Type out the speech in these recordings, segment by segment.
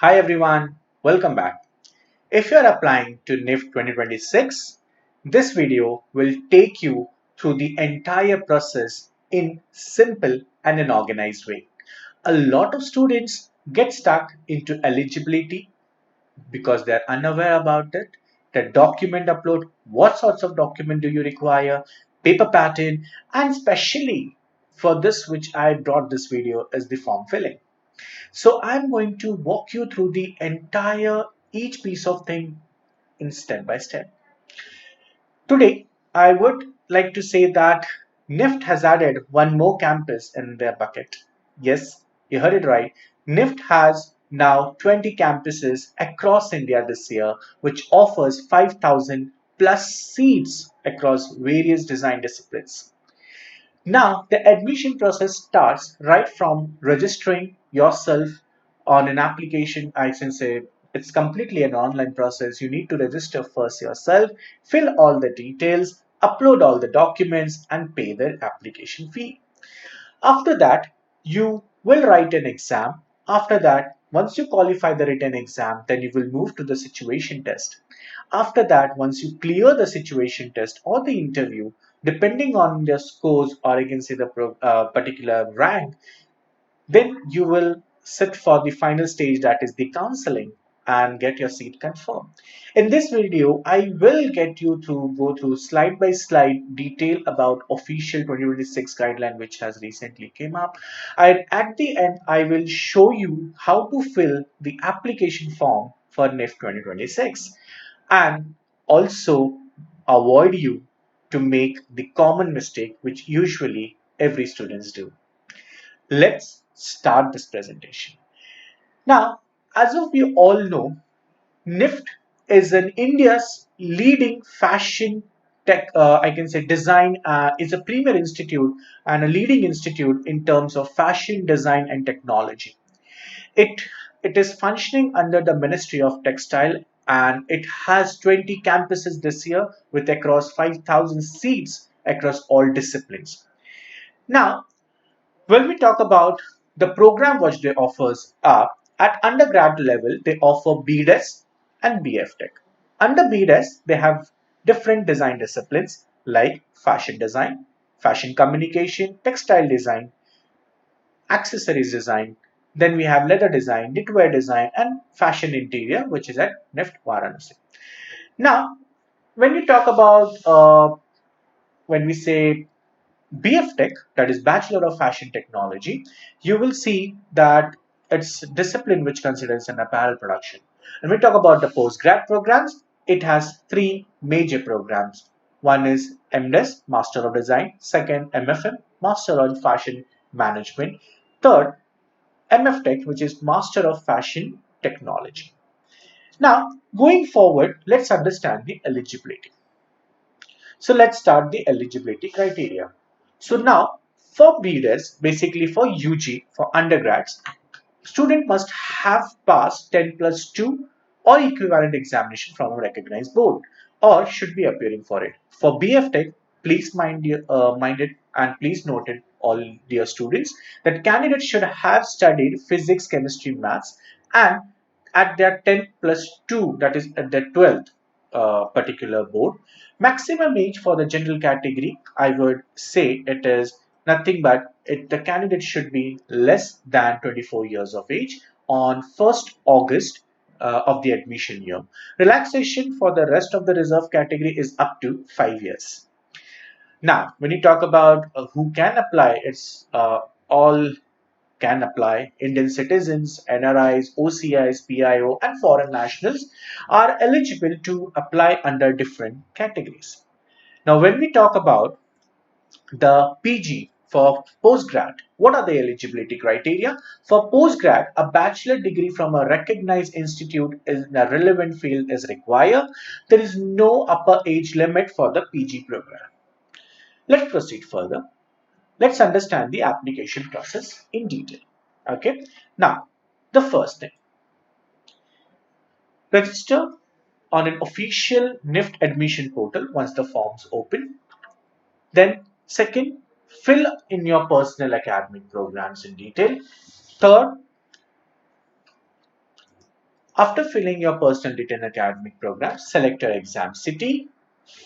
Hi everyone, welcome back. If you are applying to NIFT 2026, this video will take you through the entire process in simple and an organized way. A lot of students get stuck into eligibility because they're unaware about it. The document upload, what sorts of document do you require, paper pattern, and especially for this which I brought this video is the form filling. So I'm going to walk you through the entire each piece of thing in step by step. Today, I would like to say that NIFT has added one more campus in their bucket. Yes, you heard it right. NIFT has now 20 campuses across India this year, which offers 5,000 plus seats across various design disciplines. Now, the admission process starts right from registering yourself on an application. I can say it's completely an online process. You need to register first yourself, fill all the details, upload all the documents, and pay the application fee. After that, you will write an exam. After that, once you qualify the written exam, then you will move to the situation test. After that, once you clear the situation test or the interview, depending on your scores or I can say the particular rank, then you will sit for the final stage, that is the counseling, and get your seat confirmed. In this video, I will get you to go through slide by slide detail about official 2026 guideline which has recently came up. And at the end, I will show you how to fill the application form for NIFT 2026 and also avoid you to make the common mistake which usually every students do. Let's start this presentation. Now, as of you all know, NIFT is an India's leading fashion tech, I can say design, is a premier institute and a leading institute in terms of fashion design and technology. It it is functioning under the Ministry of Textile and it has 20 campuses this year with across 5,000 seats across all disciplines. Now, when we talk about the program which they offers are at undergrad level, they offer BDES and BF Tech. Under BDES, they have different design disciplines like fashion design, fashion communication, textile design, accessories design. Then we have leather design, knitwear design, and fashion interior, which is at NIFT Varanasi. Now, when we talk about when we say BF Tech, that is Bachelor of Fashion Technology, you will see that it's a discipline which considers an apparel production. When we talk about the postgrad programs, it has three major programs. One is MDes, Master of Design. Second, MFM, Master of Fashion Management. Third, MF Tech, which is Master of Fashion Technology. Now, going forward, let's understand the eligibility. So let's start the eligibility criteria. So now for BDES, basically for UG, for undergrads, student must have passed 10 plus 2 or equivalent examination from a recognized board or should be appearing for it. For BF Tech, please mind it and please note it all dear students that candidates should have studied physics, chemistry, maths and at their 10 plus 2, that is at their 12th particular board. Maximum age for the general category, I would say it is nothing but the candidate should be less than 24 years of age on 1st August of the admission year. Relaxation for the rest of the reserve category is up to 5 years. Now, when you talk about who can apply, it's all can apply. Indian citizens, NRIs, OCIs, PIO, and foreign nationals are eligible to apply under different categories. Now, when we talk about the PG for postgrad, what are the eligibility criteria? For postgrad, a bachelor degree from a recognized institute in a relevant field is required. There is no upper age limit for the PG program. Let's proceed further. Let's understand the application process in detail. Okay. Now, the first thing, register on an official NIFT admission portal once the forms open. Then, second, fill in your personal academic programs in detail. Third, After filling your personal detailed academic program, select your exam city.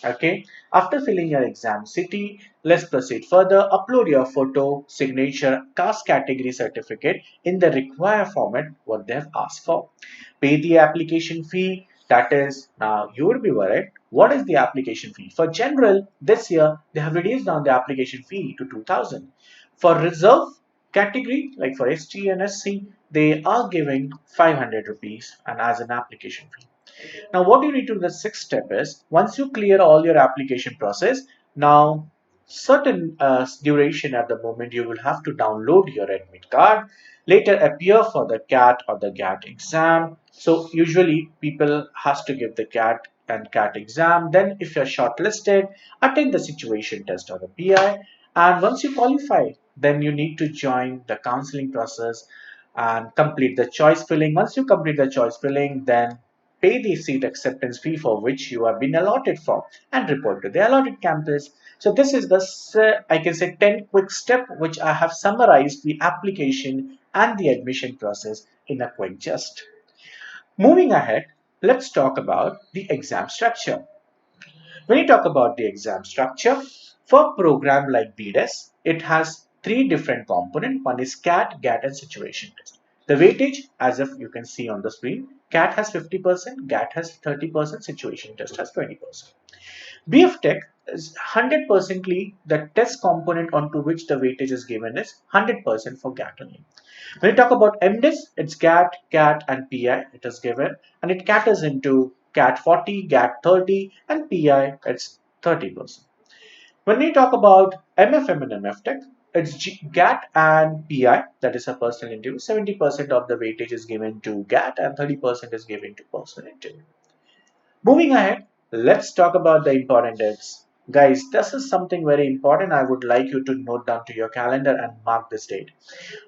Okay, after filling your exam city, let's proceed further. Upload your photo, signature, caste category certificate in the required format what they have asked for. Pay the application fee. That is, now you would be worried, what is the application fee? For general, this year they have reduced down the application fee to 2000. For reserve category, like for ST and SC, they are giving 500 rupees and as an application fee. Now, what you need to do the sixth step is once you clear all your application process, now certain duration at the moment you will have to download your admit card, later appear for the CAT or the GAT exam. So usually people has to give the CAT and CAT exam. Then if you're shortlisted, attend the situation test or the PI. And once you qualify, then you need to join the counseling process and complete the choice filling. Once you complete the choice filling, then pay the seat acceptance fee for which you have been allotted for and report to the allotted campus. So this is the, I can say, 10 quick step which I have summarized the application and the admission process in a quick gist. Moving ahead, let's talk about the exam structure. When you talk about the exam structure, for program like BDES, it has three different components. One is CAT, GAT, and situation test. The weightage, as if you can see on the screen, CAT has 50%, GAT has 30%, situation test has 20%. BF Tech is 100%ly the test component onto which the weightage is given is 100% for GAT only. When you talk about MDIS, it's GAT, CAT, and PI it is given, and it caters into CAT 40, GAT 30, and PI it's 30%. When we talk about MFM and MF Tech, it's GAT and PI, that is a personal interview. 70% of the weightage is given to GAT and 30% is given to personal interview. Moving ahead, let's talk about the important dates. Guys, this is something very important. I would like you to note down to your calendar and mark this date.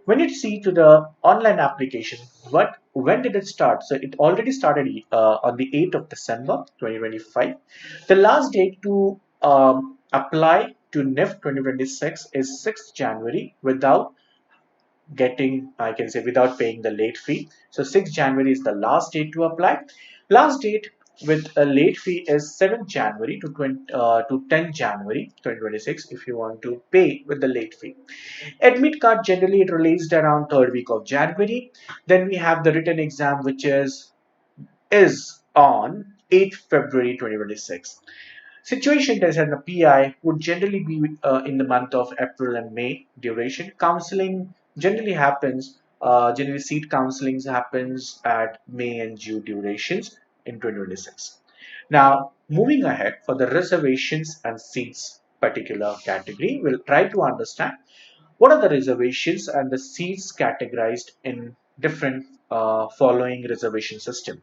When you see to the online application, when did it start? So it already started on the 8th of December 2025. The last date to apply to NIFT 2026 is 6th January without getting, I can say, without paying the late fee. So 6th January is the last date to apply. Last date with a late fee is 7th January to 10th January 2026 if you want to pay with the late fee. Admit card generally it released around third week of January. Then we have the written exam which is on 8th February 2026. Situation test and the PI would generally be in the month of April and May duration. Counseling generally happens, generally seat counselings happens at May and June durations in 2026. Now, moving ahead for the reservations and seats particular category, we'll try to understand what are the reservations and the seats categorized in different following reservation system.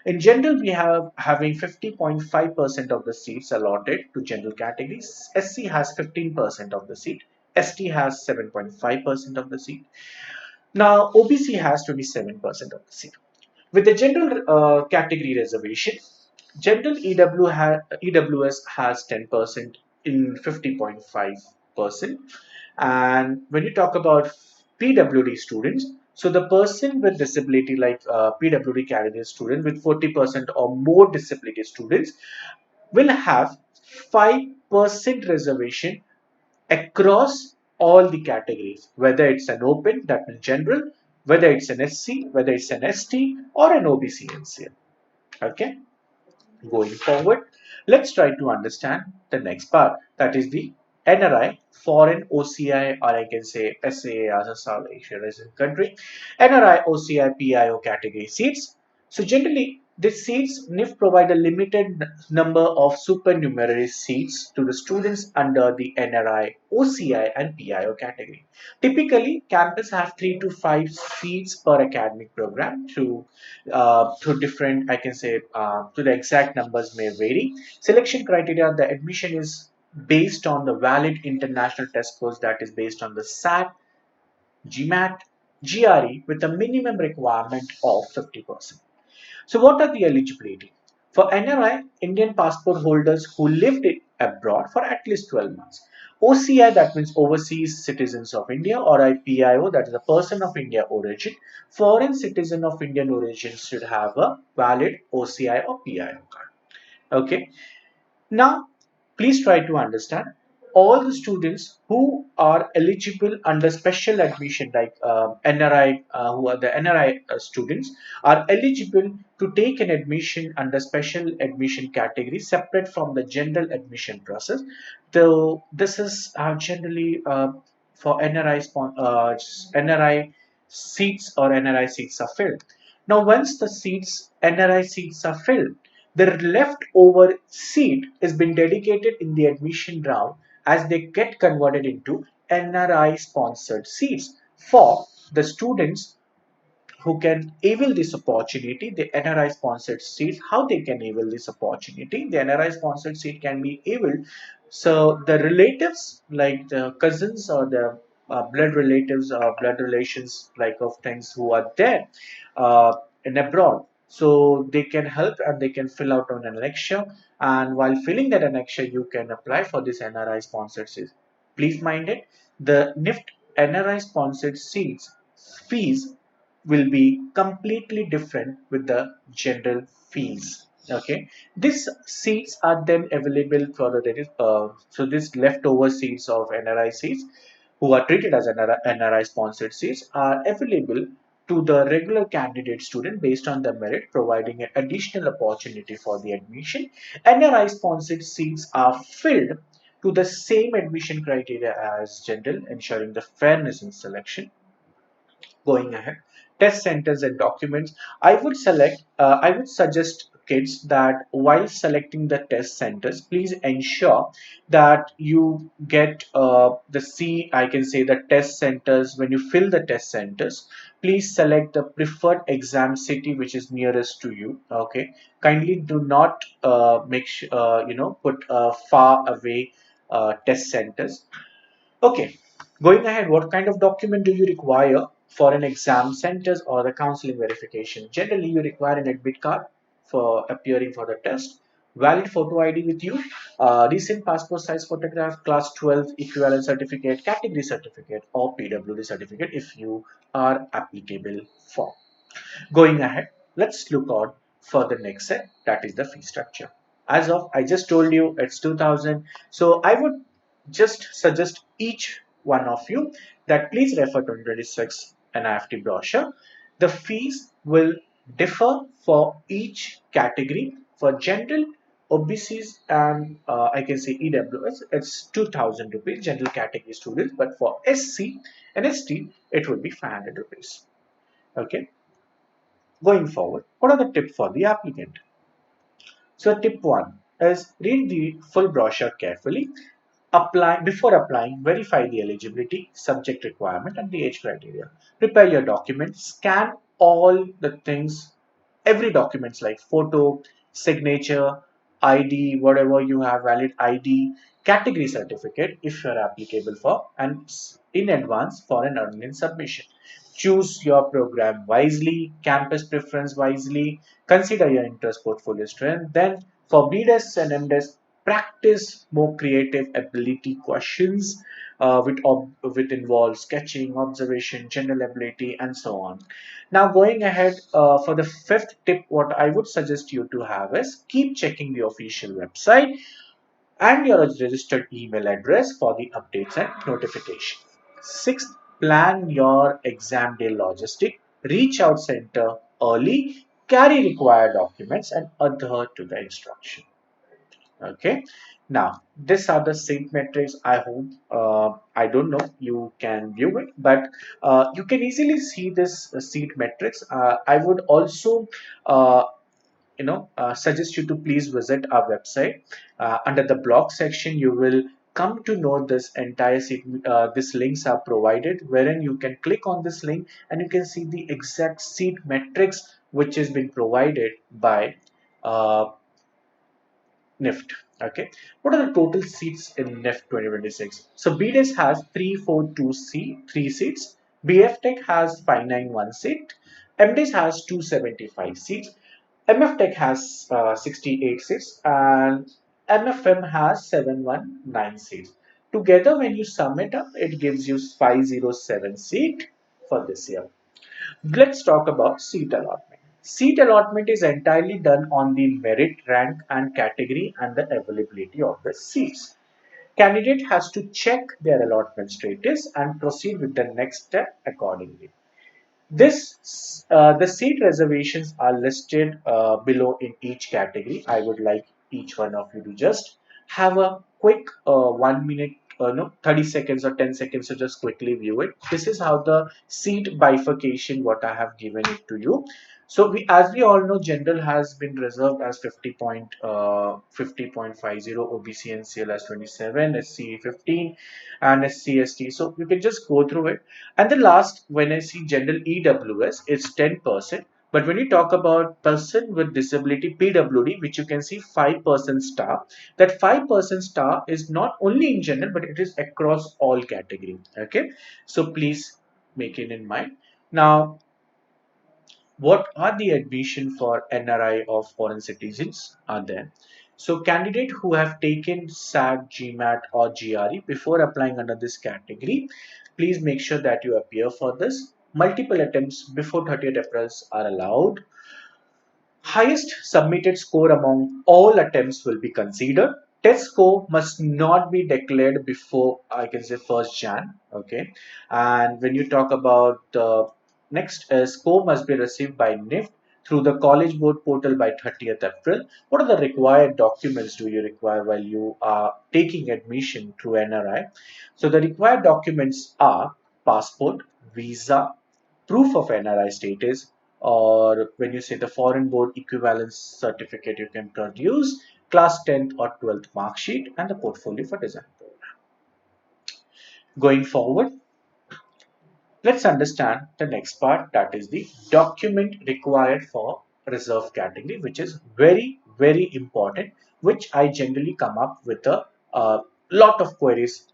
In general, we have having 50.5% of the seats allotted to general categories. SC has 15% of the seat. ST has 7.5% of the seat. Now, OBC has 27% of the seat. With the general category reservation, general EWS has 10% in 50.5%. And when you talk about PWD students, so the person with disability like PWD category student with 40% or more disability students will have 5% reservation across all the categories, whether it's an open, that means general, whether it's an SC, whether it's an ST or an OBC NCL. Okay. Going forward, let's try to understand the next part, that is the NRI, foreign OCI, or I can say SAA as a South Asia resident country, NRI, OCI, PIO category seats. So generally, these seats NIFT provide a limited number of supernumerary seats to the students under the NRI, OCI, and PIO category. Typically, campus have 3 to 5 seats per academic program to different, I can say, to the exact numbers may vary. Selection criteria, the admission is based on the valid international test scores, that is based on the SAT, GMAT, GRE with a minimum requirement of 50%. So what are the eligibility? For NRI, Indian passport holders who lived abroad for at least 12 months. OCI, that means Overseas Citizens of India, or IPIO, that is a person of India origin. Foreign citizen of Indian origin should have a valid OCI or PIO card. Okay. Now, please try to understand all the students who are eligible under special admission, like NRI, who are the NRI students, are eligible to take an admission under special admission category separate from the general admission process. Though this is generally for NRI seats, or NRI seats are filled. Now, once the NRI seats are filled, the leftover seat is been dedicated in the admission round as they get converted into NRI sponsored seats for the students who can avail this opportunity. The NRI sponsored seat, how they can avail this opportunity? The NRI sponsored seat can be availed. So the relatives, like the cousins or the blood relatives or blood relations, like of things who are there in abroad, so they can help and they can fill out on an annexure. And while filling that annexure, you can apply for this NRI sponsored seat. Please mind it, the NIFT NRI sponsored seats fees will be completely different with the general fees. Okay, these seats are then available for the so these leftover seats of NRI seats who are treated as NRI sponsored seats are available to the regular candidate student based on the merit, providing an additional opportunity for the admission. NRI sponsored seats are filled to the same admission criteria as general, ensuring the fairness in selection. Going ahead, test centers and documents, I would suggest kids that while selecting the test centers, please ensure that you get the c I can say the test centers. When you fill the test centers, please select the preferred exam city which is nearest to you. Okay, kindly do not put far away test centers. Okay, going ahead, what kind of document do you require for an exam centers or the counseling verification? Generally, you require an admit card for appearing for the test, valid photo ID with you, recent passport size photograph, class 12 equivalent certificate, category certificate, or PWD certificate if you are applicable for. Going ahead, let's look out for the next set, that is the fee structure. As of I just told you, it's 2000. So I would just suggest each one of you that please refer to 2026 NIFT brochure. The fees will differ for each category. For general, OBCs, and I can say EWS, it's 2000 rupees general category students, but for SC and ST, it would be 500 rupees. Okay. Going forward, what are the tips for the applicant? So tip 1 is read the full brochure carefully. Before applying, verify the eligibility, subject requirement, and the age criteria. Prepare your documents, scan all the things, every documents like photo, signature, ID, whatever you have, valid ID, category certificate if you are applicable for, and in advance for an online submission. Choose your program wisely, campus preference wisely, consider your interest portfolio strength. Then for BDES and MDES, practice more creative ability questions with involved sketching, observation, general ability, and so on. Now, going ahead for the fifth tip, what I would suggest you to have is keep checking the official website and your registered email address for the updates and notification. Sixth, plan your exam day logistic. Reach out center early, carry required documents, and adhere to the instruction. Okay. Now, these are the seat metrics. I hope, I don't know, you can view it, but you can easily see this seat metrics. I would also suggest you to please visit our website. Under the blog section, you will come to know this entire seat. These links are provided, wherein you can click on this link and you can see the exact seat metrics which has been provided by uh, NIFT. Okay, what are the total seats in NIFT 2026? So BDES has 342 seats, BF Tech has 591 seat, MDES has 275 seats, MF Tech has 68 seats, and MFM has 719 seats. Together, when you sum it up, it gives you 507 seat for this year. Let's talk about seat allotment. Seat allotment is entirely done on the merit, rank, and category and the availability of the seats. Candidate has to check their allotment status and proceed with the next step accordingly. The seat reservations are listed below in each category. I would like each one of you to just have a quick 1 minute, no, 30 seconds or 10 seconds to just quickly view it. This is how the seat bifurcation, what I have given it to you. So as we all know, general has been reserved as 50.50, OBC and CL as 27, SC 15, and SC/ST. So you can just go through it. And the last, when I see general EWS, it's 10%. But when you talk about person with disability PWD, which you can see 5% star, that 5% star is not only in general, but it is across all categories. Okay, so please make it in mind. Now, what are the admission for NRI of foreign citizens are there? So candidate who have taken SAT, GMAT or GRE before applying under this category, please make sure that you appear for this. Multiple attempts before 30th April are allowed. Highest submitted score among all attempts will be considered. Test score must not be declared before, I can say, 1st Jan. Okay. And when you talk about next, score must be received by NIFT through the College Board portal by 30th April. What are the required documents do you require while you are taking admission through NRI? So the required documents are passport, visa, proof of NRI status, or when you say the foreign board equivalence certificate, you can produce class 10th or 12th mark sheet and the portfolio for design program. Going forward, let's understand the next part, that is the document required for reserve category, which is very important, which I generally come up with a lot of queries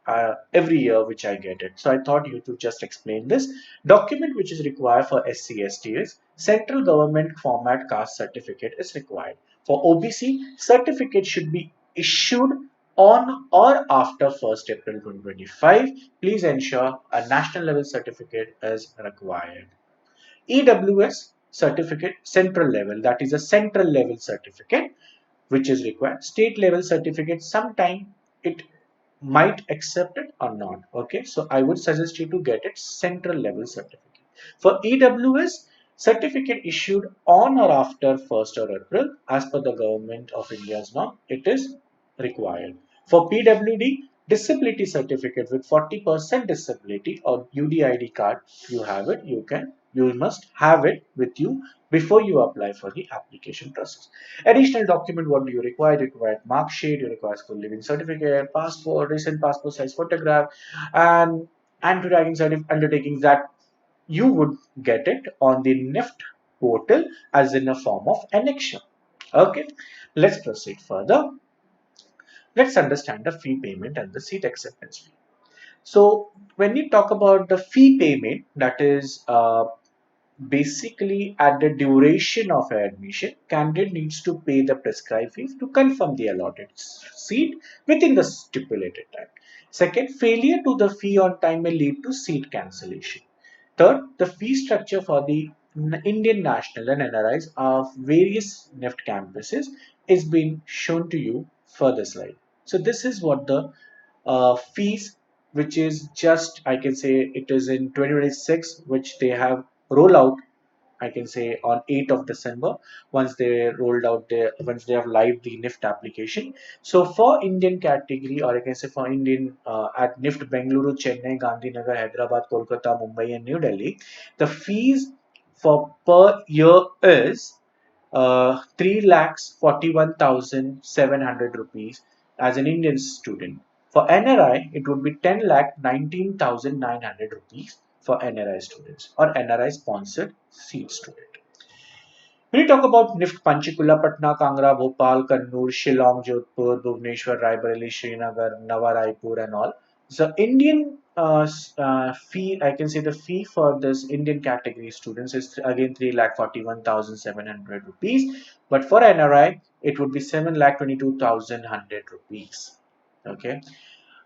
every year which I get it. So I thought you to just explain this. Document which is required for SC/ST is central government format caste certificate is required. For OBC, certificate should be issued on or after 1st April 2025. Please ensure a national level certificate is required. EWS certificate central level, that is a central level certificate which is required. State level certificate, sometime it might accept it or not. Okay, so I would suggest you to get it central level certificate. For EWS, certificate issued on or after 1st of April as per the government of India's norm, it is required. For PWD, disability certificate with 40% disability or UDID card, you have it, you must have it with you before you apply for the application process. Additional document, what do you require? You require mark sheet, you require school living certificate, passport, recent passport size photograph, and anti-tagging undertakings that you would get it on the NIFT portal as in a form of annexure. Okay, let's proceed further. Let's understand the fee payment and the seat acceptance fee. So when we talk about the fee payment, that is basically at the duration of admission, candidate needs to pay the prescribed fees to confirm the allotted seat within the stipulated time. Second, failure to the fee on time may lead to seat cancellation. Third, the fee structure for the Indian national and NRIs of various NIFT campuses is being shown to you for the slide. So this is what the fees, which is just, I can say it is in 2026, which they have roll out, I can say on 8th of December, once they rolled out once they have live the NIFT application. So for Indian category, or I can say for Indian at NIFT Bengaluru, Chennai, Gandhinagar, Hyderabad, Kolkata, Mumbai and New Delhi, the fees for per year is 3,41,700 rupees as an Indian student. For NRI, it would be 10,19,900 rupees for NRI students or NRI sponsored seat student. When you talk about NIFT Panchkula, Patna, Kangra, Bhopal, Kannur, Shillong, Jodhpur, Bhubaneswar, Raebareli, Srinagar, Nawa Raipur and all. So Indian fee, I can say the fee for this Indian category students is again 3,41,700 rupees. But for NRI, it would be 7,22,100 rupees. Okay.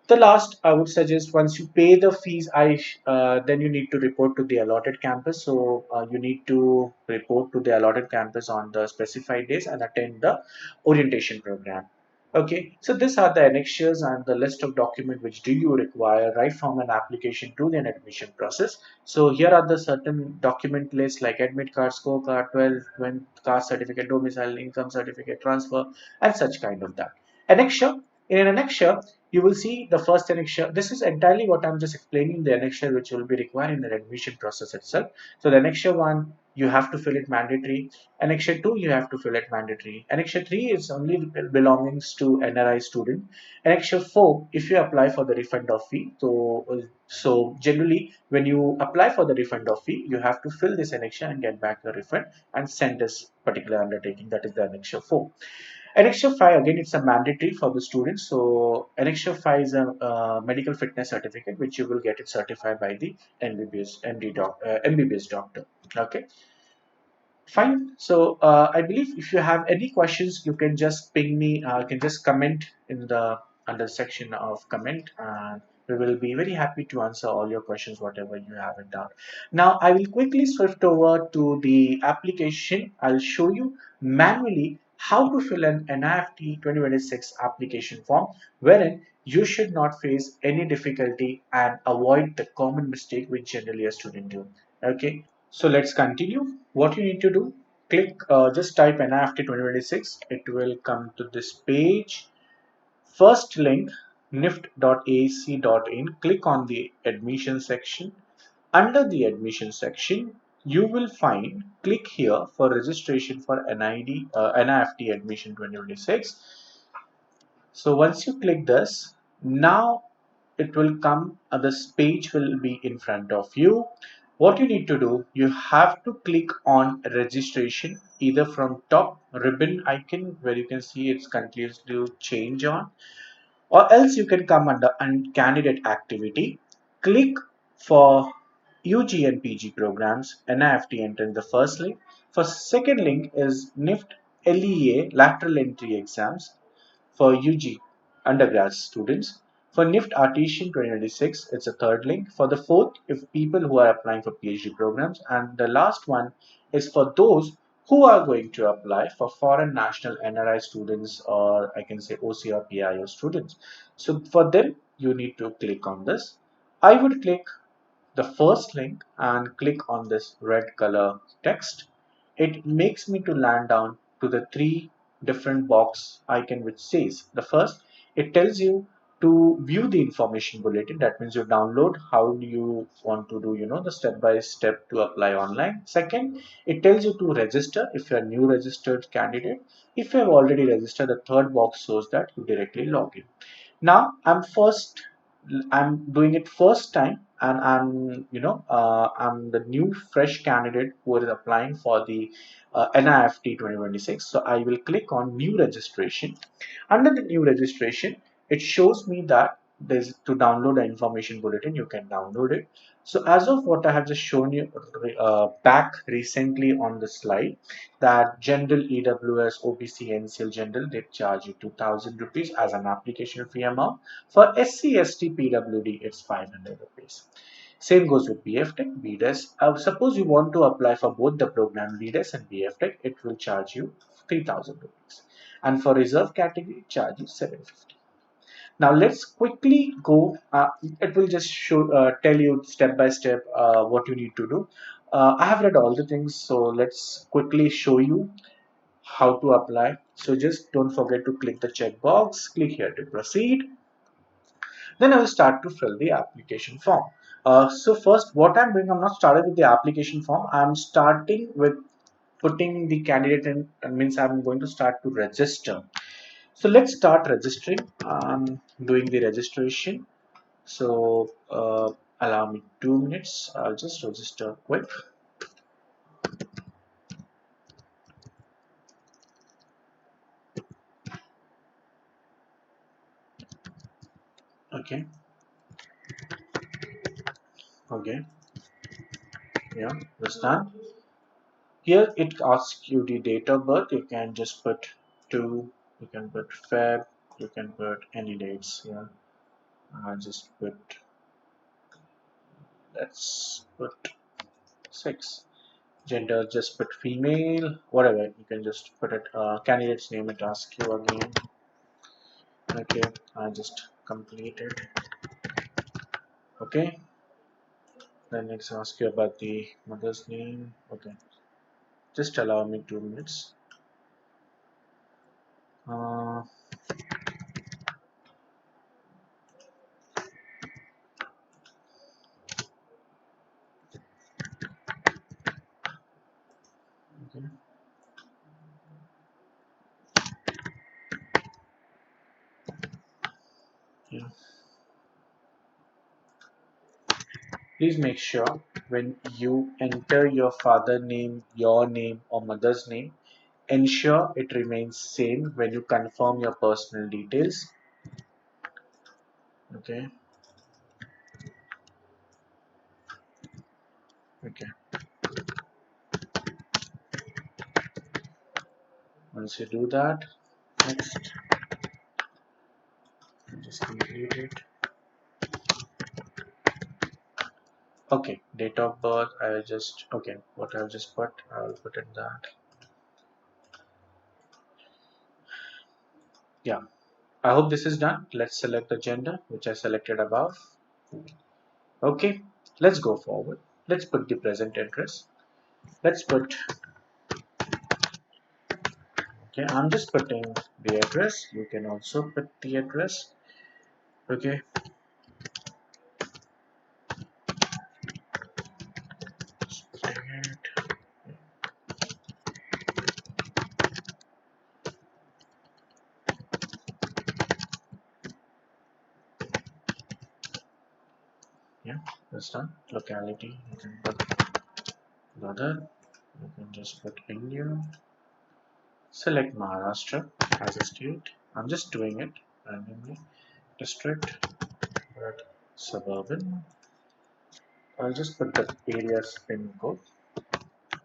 The last, I would suggest, once you pay the fees, then you need to report to the allotted campus. So you need to report to the allotted campus on the specified days and attend the orientation program. Okay, so these are the annexures and the list of document which do you require right from an application to an admission process. So here are the certain document lists like admit card, scorecard, 12, when caste certificate, domicile, income certificate, transfer, and such kind of that. Annexure. In an annexure, you will see the first annexure. This is entirely what I'm just explaining, the annexure which will be required in the admission process itself. So the annexure 1, you have to fill it mandatory. Annexure 2, you have to fill it mandatory. Annexure 3 is only belongings to NRI student. Annexure 4, if you apply for the refund of fee. So generally, when you apply for the refund of fee, you have to fill this annexure and get back the refund and send this particular undertaking. That is the annexure 4. Annexure 5, again, it's a mandatory for the students. So Annexure 5 is a medical fitness certificate which you will get it certified by the MBBS doctor. Okay, fine. So I believe if you have any questions, you can just ping me. You can just comment in the under section of comment, and we will be very happy to answer all your questions, whatever you have in doubt. Now I will quickly swift over to the application. I'll show you manually how to fill an NIFT 2026 application form, wherein you should not face any difficulty and avoid the common mistake which generally a student do. Okay, so let's continue. What you need to do, click, just type NIFT 2026. It will come to this page. First link, nift.ac.in. Click on the admission section. Under the admission section, you will find, click here for registration for NIFT admission 2026. So once you click this, now it will come, this page will be in front of you. What you need to do, you have to click on registration either from top ribbon icon where you can see it's continues to change on, or else you can come under and candidate activity, click for UG and PG programs, NIFT, enter in the first link. For second link is NIFT LEA lateral entry exams for UG undergrad students. For NIFT Artisan 2026, it's a third link. For the fourth, if people who are applying for PhD programs. And the last one is for those who are going to apply for foreign national NRI students, or I can say OC or PIO students. So for them, you need to click on this. I would click the first link and click on this red color text. It makes me to land down to the three different box icon which says, the first, it tells you to view the information bulletin. That means you download how do you want to do, the step by step to apply online. Second, it tells you to register if you're a new registered candidate. If you have already registered, the third box shows that you directly log in. Now I'm doing it first time, and I'm the new fresh candidate who is applying for the NIFT 2026. So I will click on new registration. Under the new registration, it shows me that there's to download the information bulletin. You can download it. So as of what I have just shown you back recently on the slide, that general EWS, OBC, NCL general, they charge you 2,000 rupees as an application fee amount. For SC, ST, PWD, it's 500 rupees. Same goes with BF Tech, BDES. Suppose you want to apply for both the program BDES and BF Tech, it will charge you 3,000 rupees. And for reserve category, it charges 750. Now let's quickly go. It will just tell you step by step what you need to do. I have read all the things, so let's quickly show you how to apply. So just don't forget to click the checkbox. Click here to proceed. Then I will start to fill the application form. So first, what I'm doing, I'm not starting with the application form. I'm starting with putting the candidate in. That means I'm going to start to register. So let's start registering. I'm doing the registration. So allow me 2 minutes. I'll just register quick. Okay. Okay. Yeah. Understand. Here it asks you the date of birth. You can just put 2. You can put Feb. You can put any dates. Yeah. I just put, let's put 6. Gender, just put female, whatever. You can just put it, candidate's name, it asks you again. Okay, I just complete it. Okay, then it's ask you about the mother's name. Okay, just allow me 2 minutes. Uh, okay. Yeah. Please make sure when you enter your father name, your name or mother's name, ensure it remains same when you confirm your personal details. Okay. Okay. Once you do that, next, just complete it. Okay, date of birth, I'll just, okay, what I'll just put, I'll put in that. Yeah, I hope this is done. Let's select the gender, which I selected above. Okay, let's go forward. Let's put the present address. Let's put, okay, I'm just putting the address. You can also put the address. Okay, just putting it. Yeah, that's done. Locality, you can put brother. You can just put India. Select Maharashtra as a state. I'm just doing it randomly. District, but suburban. I'll just put the area's pin code,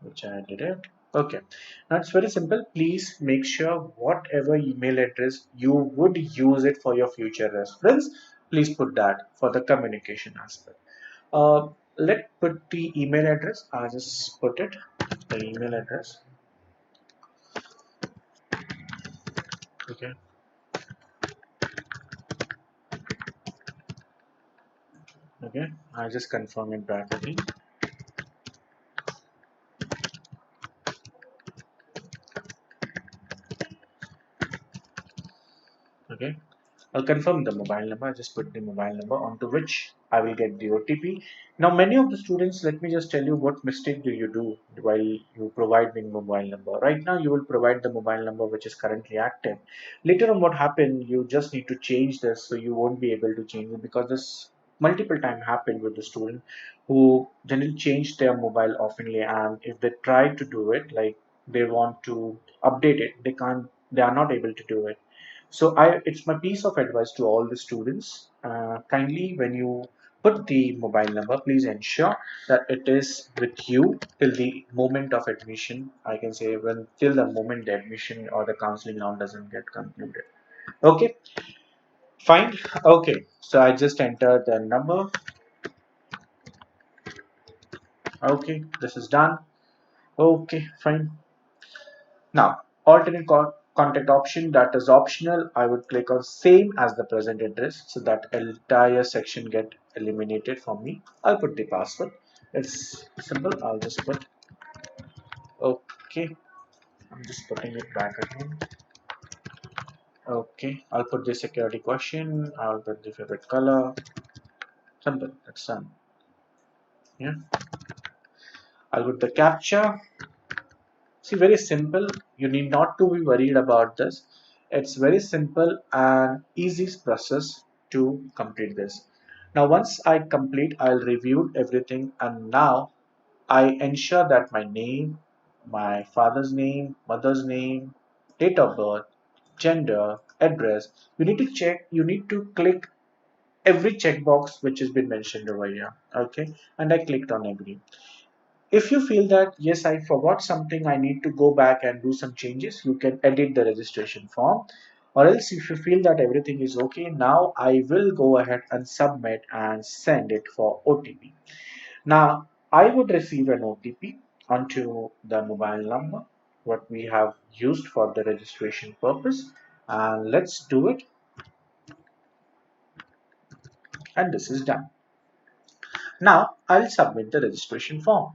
which I did it. Okay, now it's very simple. Please make sure whatever email address you would use it for your future reference, please put that for the communication aspect. Let's put the email address. I'll just put it, the email address. Okay, okay, I'll just confirm it back again. Okay, I'll confirm the mobile number. I just put the mobile number onto which I will get the OTP. Now, many of the students, let me just tell you what mistake do you do while you provide the mobile number. Right now, you will provide the mobile number which is currently active. Later on, what happened, you just need to change this, so you won't be able to change it because this multiple time happened with the student who generally change their mobile oftenly, and if they try to do it, like they want to update it, they can't, they are not able to do it. So it's my piece of advice to all the students. Kindly, when you put the mobile number, please ensure that it is with you till the moment of admission. I can say when till the moment the admission or the counseling round doesn't get concluded. Okay, fine. Okay, so I just entered the number. Okay, this is done. Okay, fine. Now, alternate contact option, that is optional. I would click on same as the present address, so that entire section get eliminated for me. I'll put the password. It's simple. I'll just put okay. I'm just putting it back again. Okay, I'll put the security question. I'll put the favorite color. Simple. That's done. Yeah. I'll put the captcha. See, very simple. You need not to be worried about this. It's very simple and easy process to complete this. Now, once I complete, I'll review everything, and now I ensure that my name, my father's name, mother's name, date of birth, gender, address. You need to check. You need to click every checkbox which has been mentioned over here. Okay, and I clicked on agree. If you feel that, yes, I forgot something, I need to go back and do some changes, you can edit the registration form. Or else if you feel that everything is okay, now I will go ahead and submit and send it for OTP. Now I would receive an OTP onto the mobile number what we have used for the registration purpose, and let's do it, and this is done. Now I'll submit the registration form.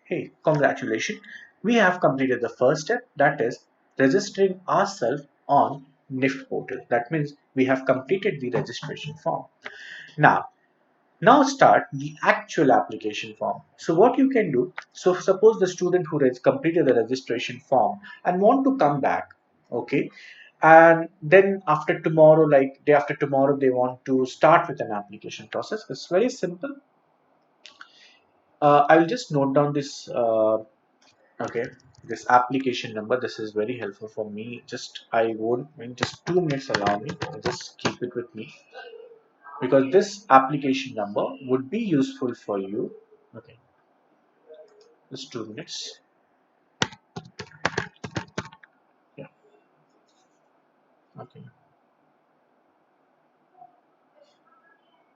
Hey, congratulations, we have completed the first step, that is registering ourselves on NIFT portal. That means we have completed the registration form. Now start the actual application form. So what you can do, so suppose the student who has completed the registration form and want to come back, okay, and then after tomorrow, like day after tomorrow, they want to start with an application process. It's very simple. I will just note down this, okay, this application number. This is very helpful for me. Just I won't, I mean, just 2 minutes. Allow me. I'll just keep it with me because this application number would be useful for you. Okay, just 2 minutes. Yeah. Okay.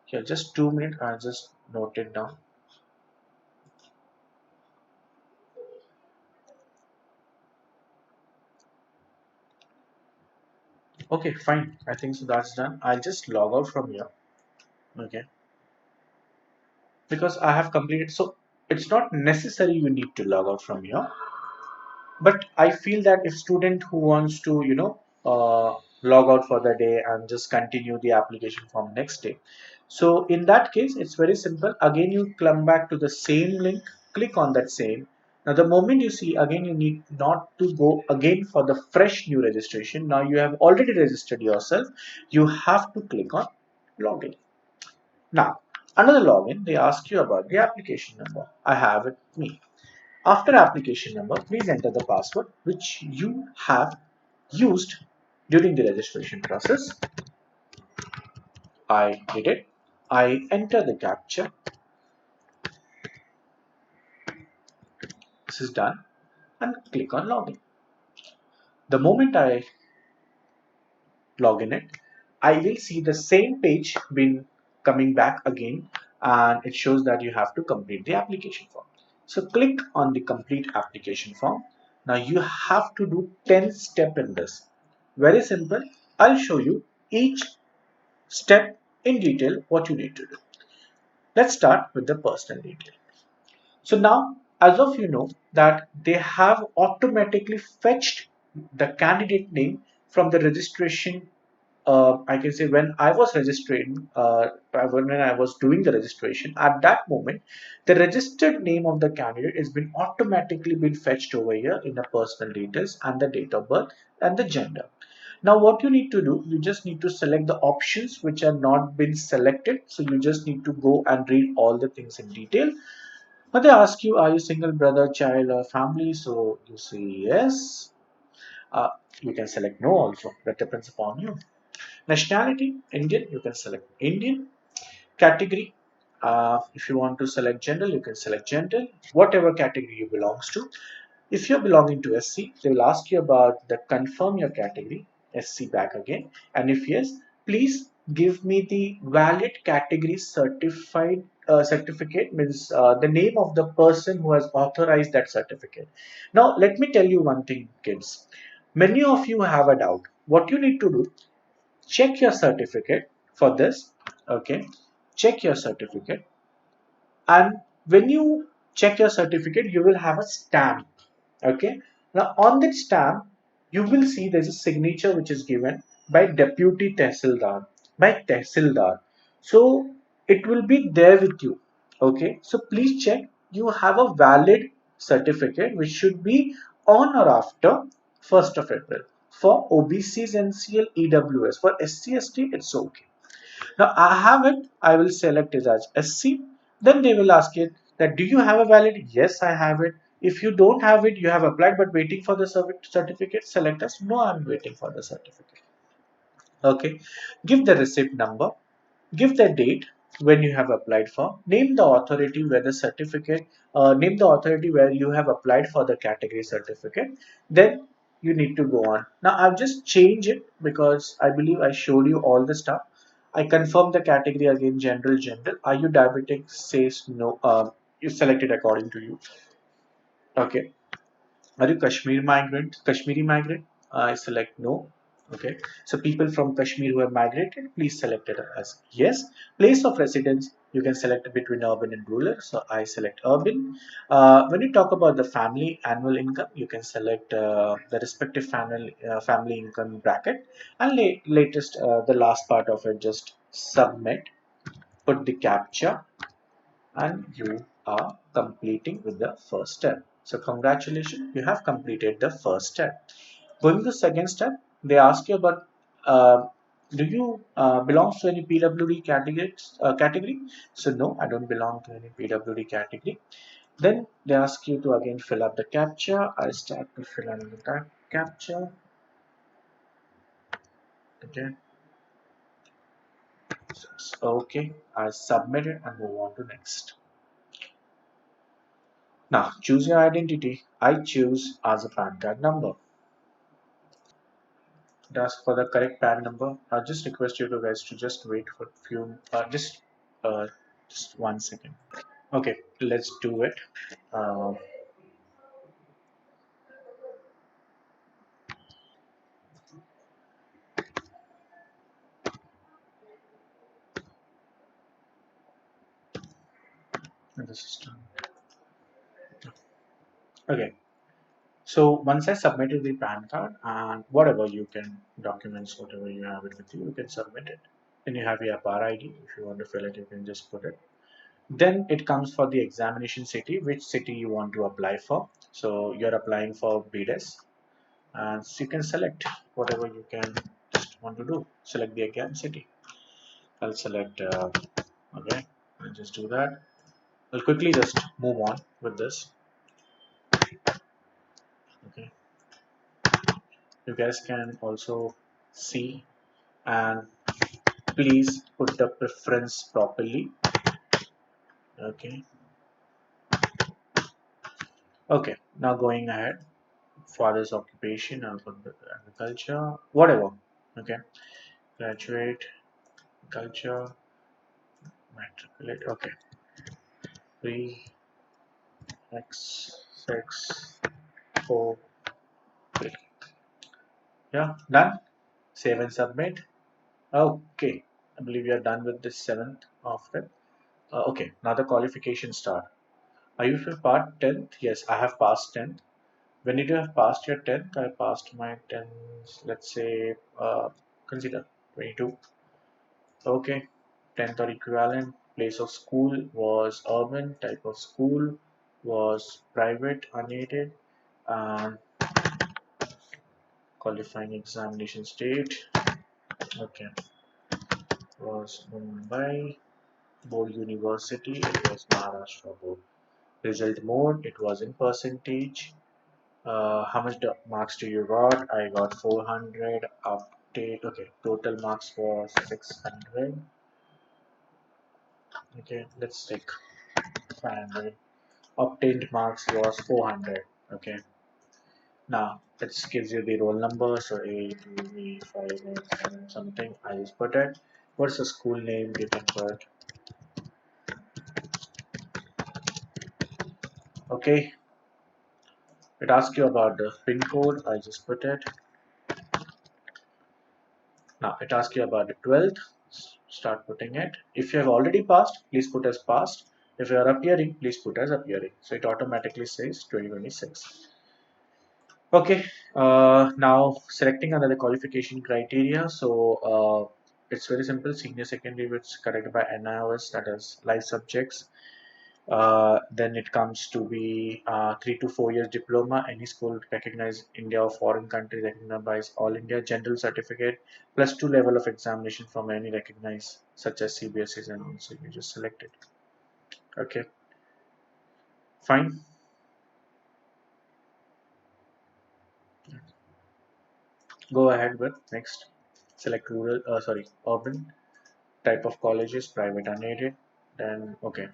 Yeah, just 2 minutes. I'll just note it down. Okay, fine. I think so that's done. I'll just log out from here. Okay. Because I have completed. So it's not necessary you need to log out from here. But I feel that if student who wants to, log out for the day and just continue the application from next day. So in that case, it's very simple. Again, you come back to the same link, click on that same. Now, the moment you see again, you need not to go again for the fresh new registration. Now you have already registered yourself. You have to click on login. Now, another login, they ask you about the application number. I have it me. After application number, please enter the password which you have used during the registration process. I did it. I enter the captcha. This is done and click on login. The moment I log in it, I will see the same page been coming back again, and it shows that you have to complete the application form. So click on the complete application form. Now you have to do 10 steps in this. Very simple. I'll show you each step in detail what you need to do. Let's start with the personal detail. So now, as of you know, that they have automatically fetched the candidate name from the registration. I can say when I was registering, when I was doing the registration, at that moment, the registered name of the candidate has been automatically been fetched over here in the personal details and the date of birth and the gender. Now, what you need to do, you just need to select the options which are not been selected. So you just need to go and read all the things in detail. But they ask you, are you single, brother, child, or family? So you say yes. Uh, you can select no also. That depends upon you. Nationality, Indian, you can select Indian. Category, if you want to select gender, you can select gender, whatever category you belongs to. If you're belonging to SC, they will ask you about the confirm your category, SC back again. And if yes, please give me the valid category certified certificate, means the name of the person who has authorized that certificate. Now, let me tell you one thing, kids. Many of you have a doubt. What you need to do, check your certificate for this. Okay, check your certificate, and when you check your certificate, you will have a stamp. Okay, now on that stamp you will see there's a signature which is given by deputy tehsildar, so it will be there with you. Okay, so please check you have a valid certificate which should be on or after 1st of April for OBCs, NCL, EWS. For SC/ST it's okay. Now I have it, I will select it as SC. Then they will ask it that do you have a valid? Yes, I have it. If you don't have it, you have applied but waiting for the certificate, select as no, I'm waiting for the certificate. Okay, give the receipt number, give the date when you have applied for, name the authority where the certificate, name the authority where you have applied for the category certificate. Then you need to go on. Now I've just changed it because I believe I showed you all the stuff. I confirm the category again, general, general. Are you diabetic? Says no. You selected according to you. Okay. Are you Kashmiri migrant? I select no. Okay. So people from Kashmir who have migrated, please select it as yes. Place of residence, you can select between urban and rural. So I select urban. When you talk about the family annual income, you can select the respective family income bracket. And latest, the last part of it, just submit. Put the captcha and you are completing with the first step. So congratulations, you have completed the first step. Going to the second step, they ask you about do you belong to any PWD category? So no, I don't belong to any PWD category. Then they ask you to again fill up the captcha. I start to fill in the captcha. Okay, okay. I submit it and move on to next. Now choose your identity. I choose as a PAN card number. Ask for the correct PAN number. I just request you guys to just wait for a few, just 1 second. Okay, let's do it. Uh, in the system. Okay, so once I submitted the PAN card and whatever you can documents, whatever you have it with you, you can submit it. Then you have your bar ID. If you want to fill it, you can just put it. Then it comes for the examination city, which city you want to apply for. So you're applying for BDES, and so you can select whatever you can just want to do. Select the exam city. I'll select okay, I'll just do that. I'll quickly just move on with this. Okay, you guys can also see, and please put the preference properly. Okay, okay, now going ahead, father's occupation, I'll put the agriculture, whatever. Okay, graduate, culture, matriculate. Okay, 3x6 4. Yeah, done. Save and submit. Okay, I believe we are done with this seventh of it. Okay, now the qualification start. Are you for part 10th? Yes, I have passed 10th. When did you have passed your 10th? I passed my 10th, let's say, consider 22. Okay, 10th or equivalent. Place of school was urban, type of school was private, unaided, and qualifying examination state. Okay, was Mumbai. Board University, it was Maharashtra Board. Result mode, it was in percentage. How much marks do you got? I got 400. Update, okay, total marks was 600. Okay, let's take 500. Obtained marks was 400. Okay, now it gives you the roll number. So A, 2, B, 5, 8, 7, something. I just put it. What's the school name? You can put. Okay, it asks you about the pin code. I just put it. Now it asks you about the 12th. Start putting it. If you have already passed, please put as passed. If you are appearing, please put as appearing. So it automatically says 2026. Okay. Now selecting another qualification criteria. So it's very simple. Senior secondary, which is corrected by NIOS, that is life subjects. Then it comes to be 3 to 4 years diploma, any school recognized India or foreign country recognized by All India General Certificate, +2 level of examination from any recognized such as CBSEs, and also you just select it. Okay, fine. Go ahead with next. Select rural, sorry, urban, type of colleges, private unaided. Then okay,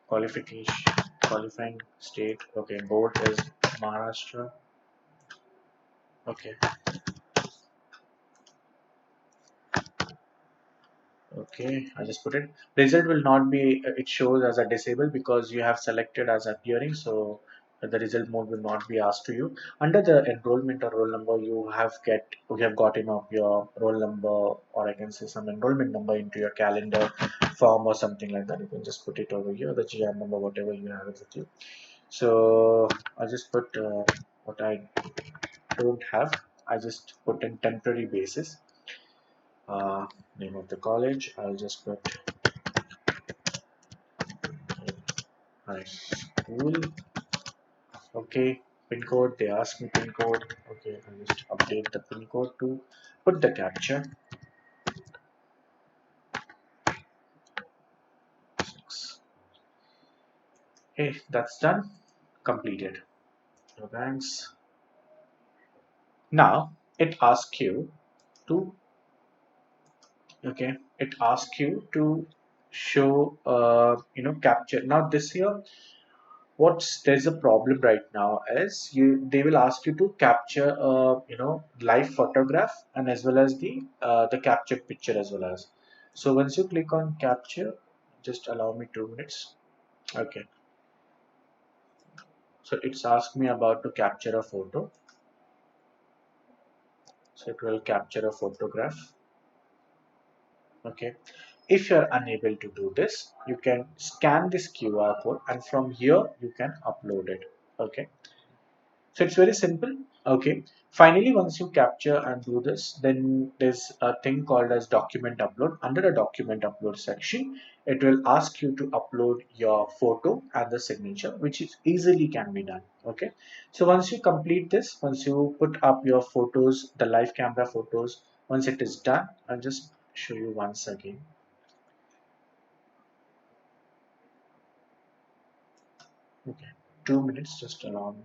qualification, qualifying state. Okay, board is Maharashtra. Okay. Okay, I just put it. Result will not be, it shows as a disabled because you have selected as appearing, so the result mode will not be asked to you. Under the enrollment or roll number, you have gotten of your roll number, or I can say some enrollment number into your calendar form or something like that. You can just put it over here, the GR number, whatever you have it with you. So I just put what I don't have. I just put in temporary basis. Name of the college. I'll just put high school. Okay, pin code. They ask me pin code. Okay, I'll just update the pin code to put the captcha. 6. Okay, that's done. Completed. So thanks. Now it asks you to, okay, it asks you to show capture. Now this here, what's there's a problem right now is they will ask you to capture live photograph and as well as the captured picture as well as. So once you click on capture, just allow me 2 minutes. Okay, so it's asked me about to capture a photo, so it will capture a photograph. Okay, if you're unable to do this, you can scan this QR code and from here you can upload it. Okay, so it's very simple. Okay. Finally, once you capture and do this, then there's a thing called as document upload. Under the document upload section, it will ask you to upload your photo and the signature, which is easily can be done. Okay. So once you complete this, once you put up your photos, the live camera photos, once it is done, I'll just show you once again. Okay. 2 minutes, just allow me.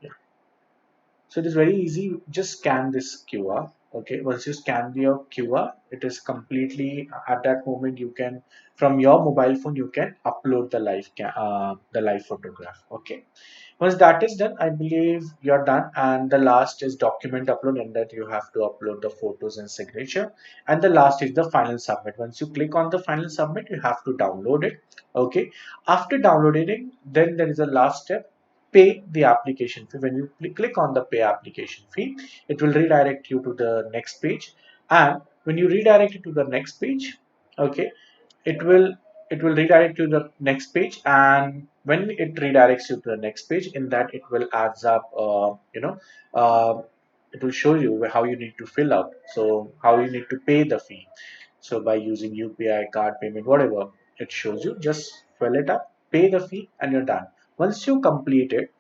Yeah. So it is very easy. Just scan this QR. Okay. Once you scan your QR, it is completely at that moment you can from your mobile phone you can upload the live photograph. Okay. Once that is done, I believe you're done. And the last is document upload, and that you have to upload the photos and signature. And the last is the final submit. Once you click on the final submit, you have to download it. Okay. After downloading, then there is a last step, pay the application fee. When you click on the pay application fee, it will redirect you to the next page. And when you redirect it to the next page, okay, it will it will redirect you to the next page. And when it redirects you to the next page, in that it will adds up uh, it will show you how you need to fill out, so how you need to pay the fee. So by using UPI, card payment, whatever it shows you, just fill it up, pay the fee, and you're done. Once you complete it,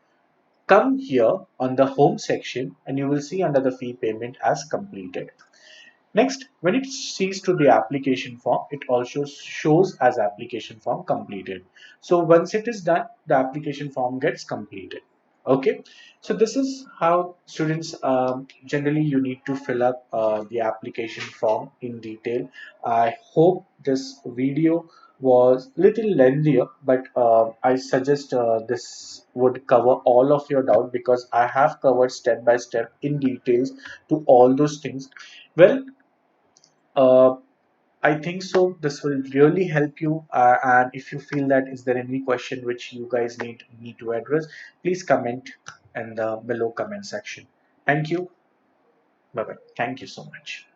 come here on the home section and you will see under the fee payment as completed. Next, when it sees to the application form, it also shows as application form completed. So once it is done, the application form gets completed. Okay, so this is how students generally you need to fill up the application form in detail. I hope this video was little lengthier, but I suggest this would cover all of your doubt because I have covered step by step in details to all those things. Well, uh, I think so. This will really help you. And if you feel that is there any question which you guys need me to address, please comment in the below comment section. Thank you. Bye bye. Thank you so much.